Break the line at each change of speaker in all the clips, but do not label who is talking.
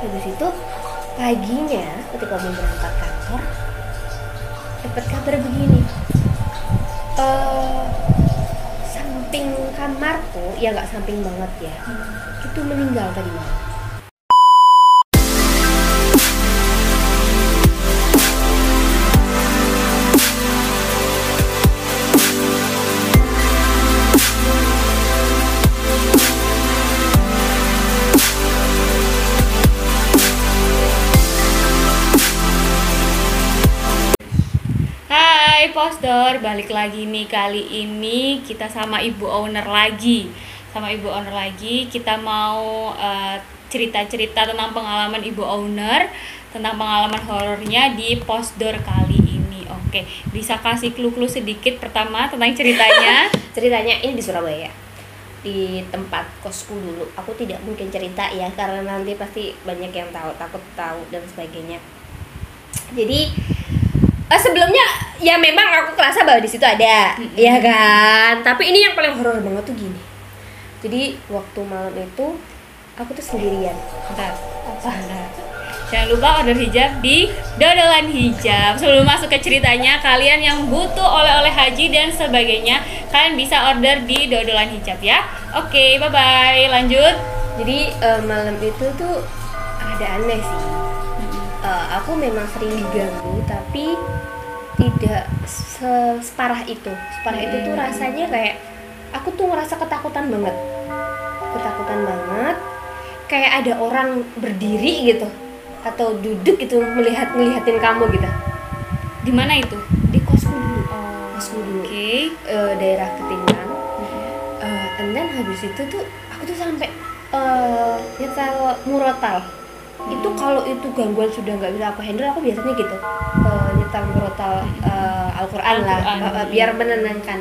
Habis itu paginya ketika mau berangkat kantor dapat kabar begini. Samping kamarku, ya nggak samping banget ya, itu meninggal tadi malam.
Hai Posdor, balik lagi nih. Kali ini kita sama Ibu Owner lagi. Kita mau cerita-cerita tentang pengalaman Ibu Owner, tentang pengalaman horornya di Posdor kali ini. Oke, bisa kasih clue-clue sedikit pertama tentang ceritanya?
Ceritanya ini di Surabaya, di tempat kosku dulu. Aku tidak mungkin cerita ya, karena nanti pasti banyak yang takut tahu dan sebagainya. Jadi sebelumnya ya memang aku kerasa bahwa di situ ada, ya kan. Tapi ini yang paling horor banget tuh gini. Jadi waktu malam itu aku tuh sendirian.
Bentar. Jangan lupa order hijab di Dodolan Hijab. Sebelum masuk ke ceritanya, kalian yang butuh oleh-oleh haji dan sebagainya, kalian bisa order di Dodolan Hijab ya. Oke, bye-bye. Lanjut.
Jadi malam itu tuh ada aneh sih. Aku memang sering diganggu, tapi tidak separah itu. Separah itu tuh rasanya kayak aku tuh ngerasa ketakutan banget, kayak ada orang berdiri gitu atau duduk gitu ngelihatin kamu gitu.
Di mana itu?
Di kosku dulu. Kosku dulu.
Oke.
Daerah Ketinggalan. And then habis itu tuh aku tuh sampai nyetel murotal. Itu kalau itu gangguan sudah nggak bisa aku handle, aku biasanya gitu nyetel murotal Al-Quran lah, biar menenangkan.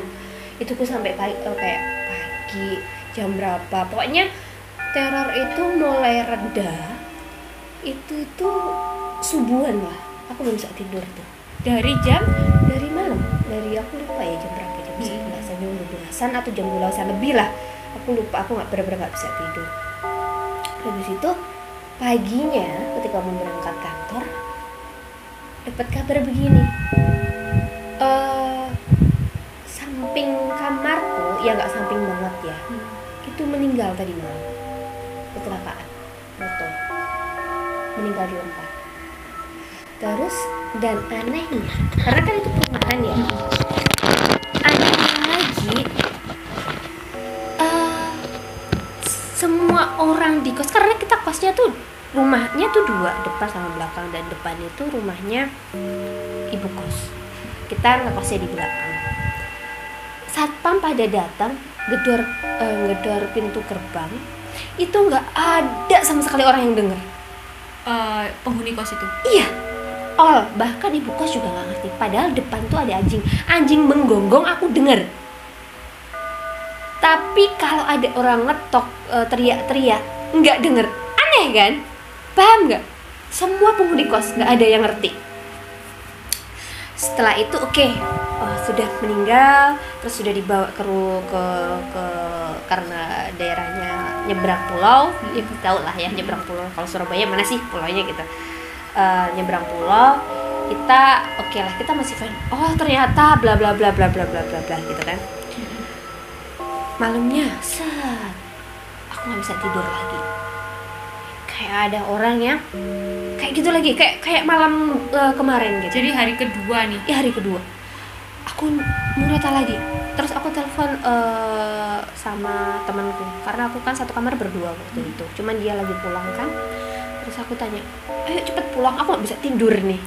Itu aku sampai kayak pagi jam berapa, pokoknya teror itu mulai reda itu subuhan lah, aku belum bisa tidur tuh.
Dari
malam, dari aku lupa ya jam berapa, jam 11-an, jam 12-an atau jam 12-an lebih lah, aku lupa, aku benar-benar nggak bisa tidur. Habis itu paginya ketika mau berangkat kantor dapat kabar begini. Samping kamarku, ya nggak samping banget ya, itu meninggal tadi malam, kecelakaan motor, meninggal di tempat. Terus dan anehnya, karena kan itu perumahan ya, anehnya lagi semua orang di kos, karena kita kosnya tuh rumahnya tuh dua, depan sama belakang, dan depan itu rumahnya ibu kos, kita ngekosnya di belakang. Satpam pada datang ngedor pintu gerbang, itu nggak ada sama sekali orang yang dengar.
Penghuni kos itu?
Iya, bahkan ibu kos juga nggak ngerti. Padahal depan tuh ada anjing menggonggong, aku dengar. Tapi kalau ada orang ngetok, teriak-teriak, nggak denger. Aneh kan? Paham nggak? Semua penghuni kos nggak ada yang ngerti. Setelah itu sudah meninggal, terus sudah dibawa ke karena daerahnya nyebrang pulau, ya tahu lah ya nyebrang pulau. Kalau Surabaya mana sih pulaunya gitu? Nyebrang pulau, kita lah, kita masih fine. Oh ternyata bla bla bla bla bla bla bla bla gitu kan. Malamnya aku nggak bisa tidur lagi, kayak ada orang yang kayak gitu lagi, kayak malam kemarin gitu.
Jadi hari kedua nih?
Ya hari kedua aku murotal lagi. Terus aku telepon sama temanku, karena aku kan satu kamar berdua waktu itu, cuman dia lagi pulang kan. Terus aku tanya, ayo cepet pulang, aku nggak bisa tidur nih.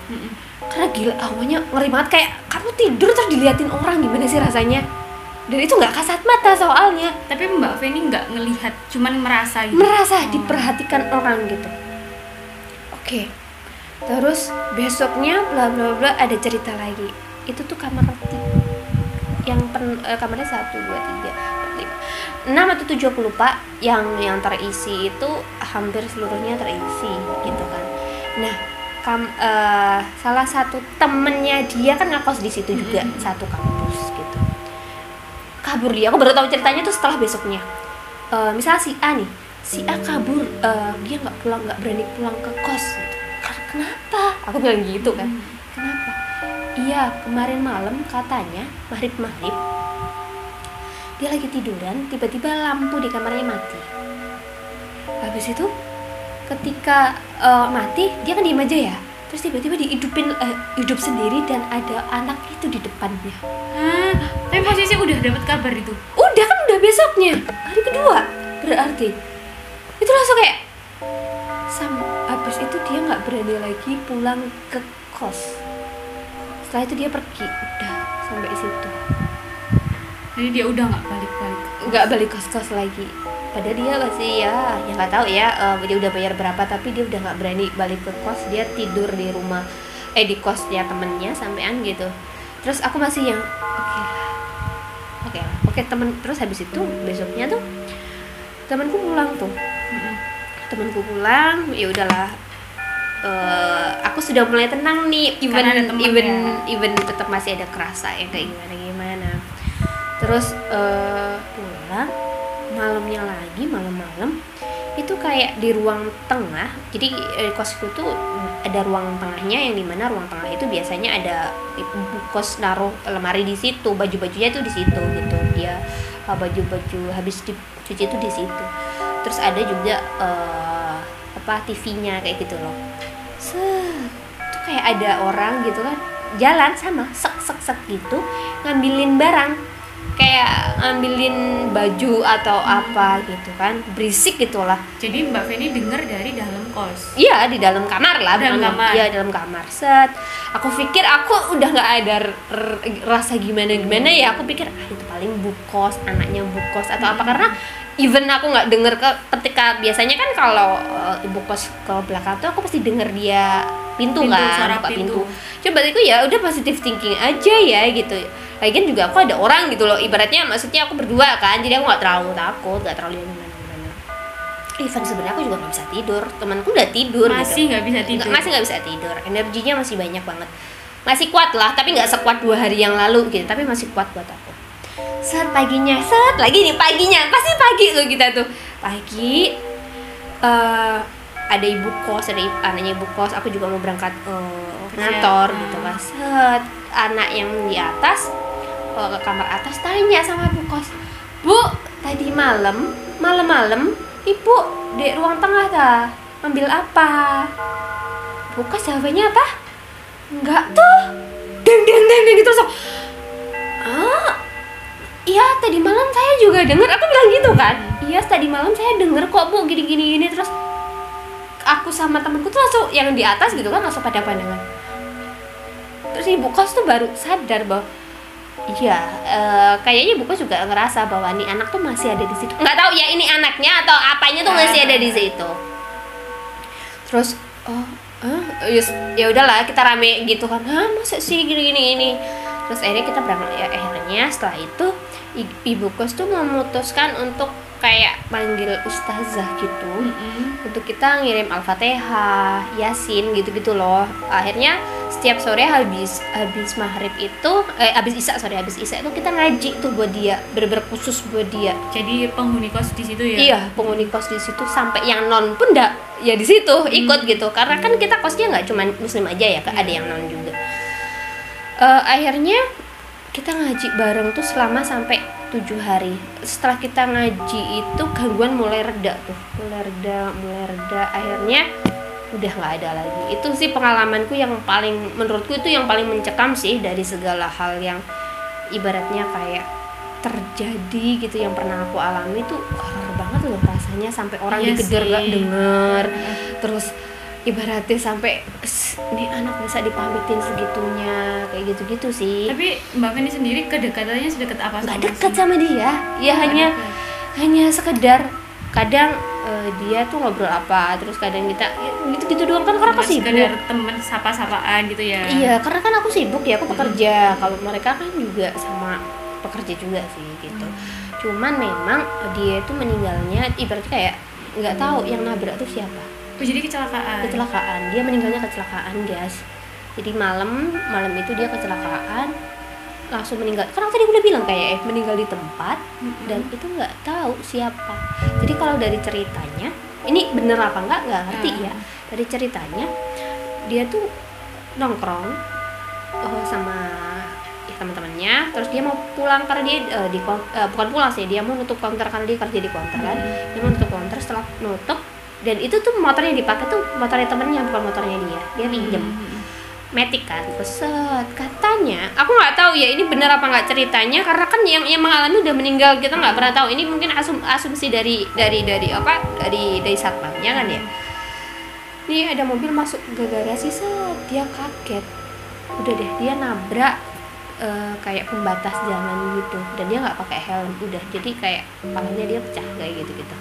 Karena gila, awalnya ngeri banget, kayak kamu tidur terus diliatin orang, gimana sih rasanya. Dan itu nggak kasat mata soalnya.
Tapi Mbak Feni nggak ngelihat, cuman merasa gitu?
Merasa diperhatikan orang gitu. Oke. Terus besoknya bla bla bla ada cerita lagi. Itu tuh kamar yang kamarnya 1, 2, 3, 4, 5, 6 atau 7 aku lupa. Yang terisi itu hampir seluruhnya terisi gitu kan. Nah, salah satu temennya dia kan ngekos di situ juga, satu kampus gitu. Kabur dia, aku baru tahu ceritanya tuh setelah besoknya. Misalnya si A nih si A kabur, dia nggak berani pulang ke kos gitu. Kenapa? Aku bilang gitu kan. Kenapa? Iya, kemarin malam katanya maghrib dia lagi tiduran, tiba-tiba lampu di kamarnya mati. Habis itu ketika mati, dia kan diem aja ya. Terus tiba-tiba hidup sendiri dan ada anak itu di depannya.
Hah? Tapi posisi udah dapat kabar itu?
Udah besoknya, hari kedua berarti. Itu langsung kayak habis itu dia nggak berani lagi pulang ke kos. Setelah itu dia pergi, udah sampai situ.
Jadi dia udah
nggak balik kos lagi. Padahal dia masih ya nggak tahu ya, dia udah bayar berapa, tapi dia udah nggak berani balik ke kos. Dia tidur di rumah di kosnya temennya sampean gitu. Terus aku masih yang oke temen. Terus habis itu besoknya tuh temanku pulang ya udahlah. Aku sudah mulai tenang nih, even tetap masih ada kerasa ya kayak gimana. Terus pulang malam itu kayak di ruang tengah. Jadi kosku tuh ada ruang tengahnya, yang dimana ruang tengah itu biasanya ada kos naruh lemari di situ, baju-bajunya tuh di situ gitu. Dia baju-baju habis dicuci itu di situ. Terus ada juga TV-nya kayak gitu loh. Tuh kayak ada orang gitu kan jalan sama sek gitu ngambilin barang, kayak ngambilin baju atau apa gitu kan, berisik gitulah.
Jadi Mbak Feni dengar dari dalam kos?
Iya, di dalam kamar lah.
Iya,
dalam kamar. Aku pikir aku udah nggak ada rasa gimana ya. Aku pikir itu paling bukos, anaknya bukos atau apa, karena even aku nggak denger ketika biasanya kan kalau ibu kos ke belakang tuh aku pasti denger dia pintu kan,
suara
buka pintu. Coba itu ya udah positive thinking aja ya gitu. Lagian juga aku ada orang gitu loh, ibaratnya maksudnya aku berdua kan, jadi aku nggak terlalu takut, nggak terlalu gimana. Even sebenarnya aku juga nggak bisa tidur, temanku udah tidur
masih nggak
gitu. Masih nggak bisa tidur, energinya masih banyak banget, masih kuat lah, tapi nggak sekuat 2 hari yang lalu gitu, tapi masih kuat buat aku. Paginya pasti pagi loh kita tuh pagi, ada ibu kos, ada anaknya ibu kos, aku juga mau berangkat kantor gitu kan. Anak yang di atas ke kamar atas tanya sama ibu kos, "Bu, tadi malam ibu di ruang tengah dah ambil apa?" Ibu kos jawabannya apa? "Enggak tuh." Deng gitu so. Iya, tadi malam saya juga dengar. Aku bilang gitu kan. Iya, tadi malam saya dengar kok Bu gini. Terus aku sama temanku tuh langsung yang di atas gitu kan langsung pada pandangan. Terus ibu kos tuh baru sadar bahwa iya, kayaknya ibu kos juga ngerasa bahwa nih anak tuh masih ada di situ. Nggak tahu ya ini anaknya atau apanya tuh masih ada di situ. Terus ya udahlah kita rame gitu kan. Masa sih gini. Terus akhirnya kita berangkat ya. Akhirnya setelah itu ibu kos tuh memutuskan untuk kayak panggil ustazah gitu, untuk kita ngirim Al-Fatihah, Yasin gitu loh. Akhirnya setiap sore habis maghrib itu habis isya itu kita ngaji tuh buat dia, bener-bener khusus buat dia.
Jadi penghuni kos di situ ya?
Iya, penghuni kos di situ, sampai yang non pun ya di situ ikut gitu, karena kan kita kosnya nggak cuma muslim aja ya, ada yang non juga. Akhirnya kita ngaji bareng tuh selama sampai 7 hari. Setelah kita ngaji itu gangguan mulai reda. Akhirnya udah nggak ada lagi. Itu sih pengalamanku yang paling, menurutku itu yang paling mencekam sih dari segala hal yang ibaratnya kayak terjadi gitu, yang pernah aku alami. Tuh horor banget loh rasanya, sampai orang digedor gak denger. Terus ibaratnya sampai nih anak bisa dipamitin segitunya, kayak gitu sih.
Tapi Mbak Feni sendiri kedekatannya sedekat apa?
Nggak dekat sama dia ya, hanya sekedar kadang dia tuh ngobrol apa, terus kadang kita gitu doang kan, karena aku sibuk.
Sekedar temen sapa-sapaan gitu ya.
Iya, karena kan aku sibuk ya, aku pekerja. Kalau mereka kan juga sama pekerja juga sih gitu. Cuman memang dia itu meninggalnya ibaratnya kayak nggak tahu yang nabrak tuh siapa.
Oh, jadi kecelakaan. Dia meninggalnya kecelakaan, guys. Jadi malam itu dia kecelakaan.
langsung meninggal. Karena tadi aku udah bilang kayak meninggal di tempat dan itu nggak tahu siapa. Jadi kalau dari ceritanya, ini bener apa nggak ngerti ya. Dari ceritanya dia tuh nongkrong sama teman-temannya, terus dia mau pulang karena dia bukan pulang sih, dia mau nutup counter karena dia kerja di counter kan. Dia mau nutup counter, setelah nutup, dan itu tuh motornya dipakai tuh motornya temennya, bukan motornya dia pinjem. Matic kan, peset katanya, aku nggak tahu ya ini benar apa nggak ceritanya, karena kan yang mengalami udah meninggal, kita nggak pernah tahu. Ini mungkin asumsi dari satpamnya kan ya. Nih ada mobil masuk ke garasi, dia kaget, udah deh dia nabrak kayak pembatas jalan gitu, dan dia nggak pakai helm, udah jadi kayak kepalanya dia pecah kayak gitu.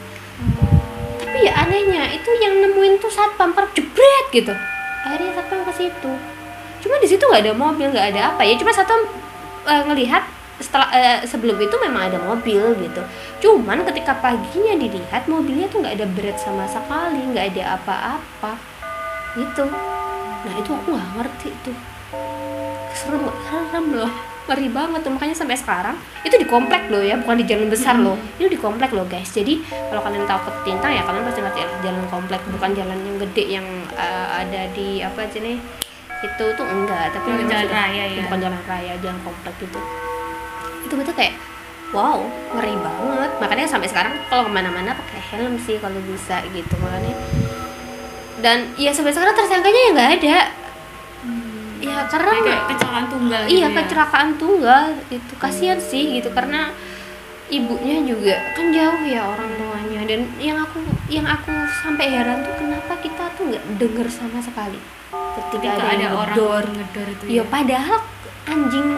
Tapi ya anehnya itu yang nemuin tuh satpam, jebret gitu. Akhirnya satpam ke situ. Cuma di situ nggak ada mobil, nggak ada apa ya. Cuma satpam ngelihat setelah sebelum itu memang ada mobil gitu. Cuman ketika paginya dilihat mobilnya tuh nggak ada berat sama sekali, nggak ada apa-apa gitu. Nah itu aku nggak ngerti tuh. Serem loh, ngeri banget tuh. Makanya sampai sekarang itu di komplek loh ya, bukan di jalan besar loh. Ini di komplek loh guys. Jadi kalau kalian tahu Ketintang ya kalian pasti ngerti jalan komplek, bukan jalan yang gede yang ada di apa aja nih. Itu tuh enggak, tapi
jalan raya ya.
Bukan jalan raya, jalan komplek gitu. Itu betul kayak wow, ngeri banget. Makanya sampai sekarang kalau kemana-mana pakai helm sih kalau bisa gitu makanya. Dan ya sampai sekarang tersangkanya ya nggak ada. Ya karena
kayak kecelakaan tunggal gitu.
Iya, kecelakaan tunggal itu kasihan sih gitu, karena ibunya juga kan jauh ya orang tuanya. Dan yang aku sampai heran tuh kenapa kita tuh nggak dengar sama sekali ketika ada
orang ngedor itu
ya. Padahal anjing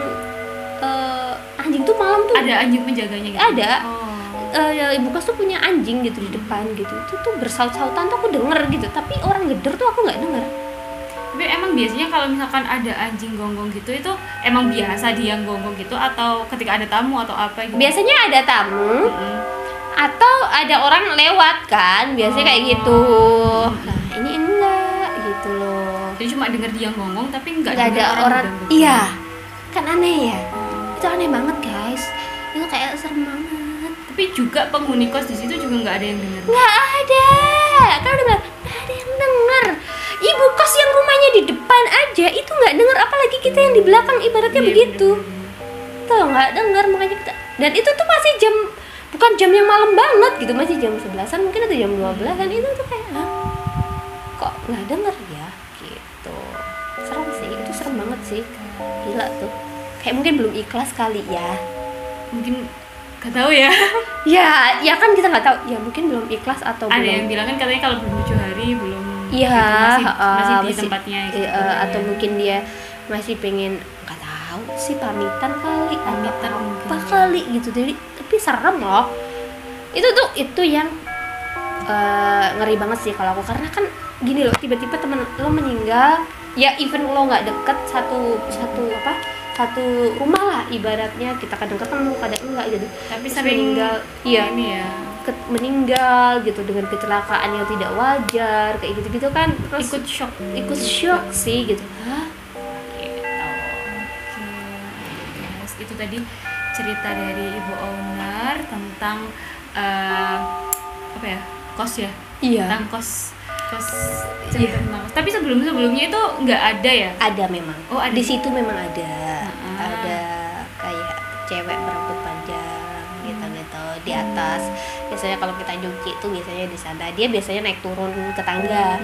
tuh malam tuh
ada anjing penjaganya gitu.
Ada. Ibu kos tuh punya anjing gitu di depan gitu. Itu tuh bersaut-sautan tuh aku denger gitu, tapi orang ngedor tuh aku nggak denger.
Tapi emang biasanya kalau misalkan ada anjing gonggong gitu, itu emang biasa dia gonggong gitu atau ketika ada tamu atau apa gitu?
Biasanya ada tamu atau ada orang lewat kan, biasanya kayak gitu. Nah ini enggak gitu loh.
Jadi cuma denger dia gonggong tapi nggak
ada orang. Iya, kan aneh ya. Itu aneh banget guys. Itu kayak serem banget.
Tapi juga penghuni kos di situ juga nggak ada yang denger.
Nggak ada. Kan udah bilang nggak ada yang denger. Ibu kos yang rumahnya di depan aja itu nggak dengar, apalagi kita yang di belakang, ibaratnya begitu. Tuh nggak dengar, makanya kita. Dan itu tuh masih bukan jam yang malam banget gitu, masih jam 11-an mungkin atau jam 12-an. Itu tuh kayak kok nggak dengar ya gitu. Serem sih, itu serem banget sih, gila tuh. Kayak mungkin belum ikhlas kali ya.
Mungkin nggak tahu ya.
Ya kan kita nggak tahu ya, mungkin belum ikhlas atau
ada
belum.
yang bilang kan katanya kalau belum 7 hari belum.
Iya,
masih di tempatnya gitu.
Atau mungkin dia masih pengen, nggak tahu sih, pamitan kali,
Pamitan
apa kali gitu. Jadi tapi serem loh. Itu yang ngeri banget sih kalau aku, karena kan gini loh, tiba-tiba temen lo meninggal ya, even lo nggak deket satu rumah lah ibaratnya, kita kadang ketemu kadang enggak gitu,
tapi
terus
sering
meninggal, iya
ini ya,
meninggal gitu dengan kecelakaan yang tidak wajar kayak gitu kan, terus ikut shock sih gitu. Hah? Gitu.
Yes, itu tadi cerita dari Ibu Owner tentang apa ya, kos ya, tentang kos cerita tentang kos. Tapi sebelumnya itu nggak ada ya?
Ada memang.
Oh, ada.
Di situ memang ada kayak cewek berambut panjang gitu di atas. Biasanya kalau kita nyuci itu biasanya di sana. Dia biasanya naik turun ke tangga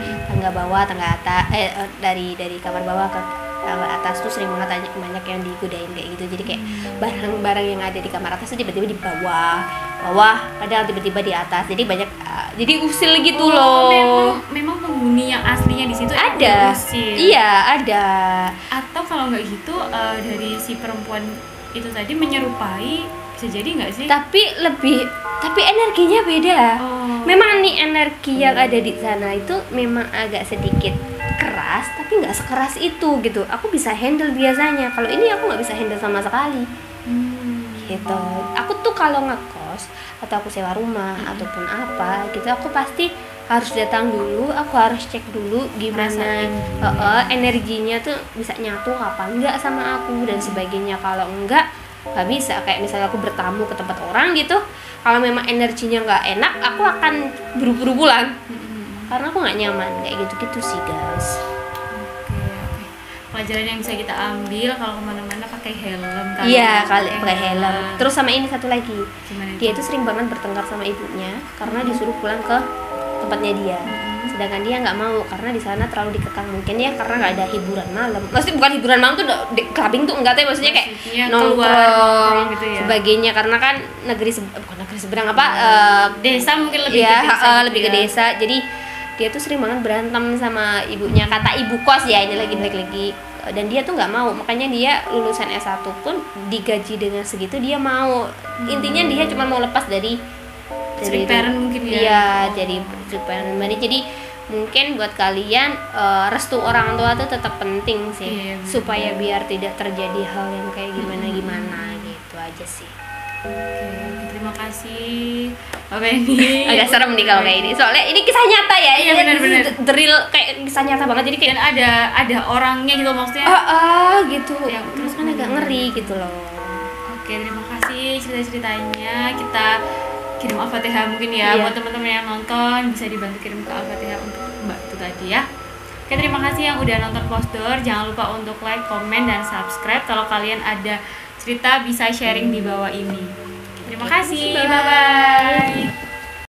bawah, tangga atas, dari kamar bawah ke kamar atas tuh sering banget banyak yang digodain kayak gitu. Jadi kayak barang-barang yang ada di kamar atas tuh tiba-tiba di bawah, padahal tiba-tiba di atas. Jadi banyak jadi usil gitu loh.
Memang penghuni yang aslinya di situ
ada. Iya, ada.
Atau kalau nggak gitu dari si perempuan itu tadi menyerupai, bisa jadi nggak sih? Tapi energinya beda. Memang nih energi yang ada di sana itu memang agak sedikit keras, tapi nggak sekeras itu gitu. Aku bisa handle biasanya. Kalau ini aku nggak bisa handle sama sekali. Gitu. Aku tuh kalau ngekos atau aku sewa rumah ataupun apa gitu, aku pasti
harus datang dulu, aku harus cek dulu gimana
Rasain.
energinya tuh bisa nyatu apa enggak sama aku dan sebagainya. Kalau enggak nggak bisa, kayak misalnya aku bertamu ke tempat orang gitu, kalau memang energinya nggak enak aku akan buru-buru pulang karena aku nggak nyaman kayak gitu-gitu sih guys.
Oke. Pelajaran yang bisa kita ambil kalau kemana-mana pakai helm kan?
Iya, kali pakai helm. Terus sama ini satu lagi,
Gimana
dia itu sering banget bertengkar sama ibunya karena disuruh pulang ke tempatnya dia. Sedangkan dia nggak mau karena di sana terlalu dikekang, mungkin ya karena nggak ada hiburan malam. Maksudnya bukan hiburan malam tuh clubbing tuh enggak, tapi maksudnya kayak
Maksudnya
nongkrong
gitu ya.
sebagainya, karang kan bukan negeri seberang apa
Desa mungkin lebih
ya
ke desa gitu
lebih ke
ya.
desa. Jadi dia tuh sering banget berantem sama ibunya, kata ibu kos ya, ini lagi dan dia tuh nggak mau, makanya dia lulusan S1 pun digaji dengan segitu dia mau. Intinya dia cuma mau lepas dari
Strict parent mungkin ya.
Iya, jadi strict parent. Jadi mungkin buat kalian restu orang tua tuh tetap penting sih.
Iya, bener.
Supaya biar tidak terjadi hal yang kayak gimana gitu aja sih.
Oke, terima kasih Mbak Penny.
Agak serem nih kalau kayak ini, soalnya ini kisah nyata ya.
Iya,
Ini
benar-benar.
the real, kayak kisah nyata banget, jadi kayak
Dan ada orangnya gitu maksudnya.
gitu.
Yang
Terus kan agak ngeri gitu loh.
Oke, terima kasih cerita-ceritanya. Kita kirim Al-Fatihah mungkin ya
Iya.
buat teman-teman yang nonton, bisa dibantu kirim ke Al-Fatihah untuk Mbak itu tadi ya. Oke, terima kasih yang udah nonton Closed-Door. Jangan lupa untuk like, komen, dan subscribe. Kalau kalian ada cerita bisa sharing di bawah ini. Terima kasih.
Bye.
Bye-bye.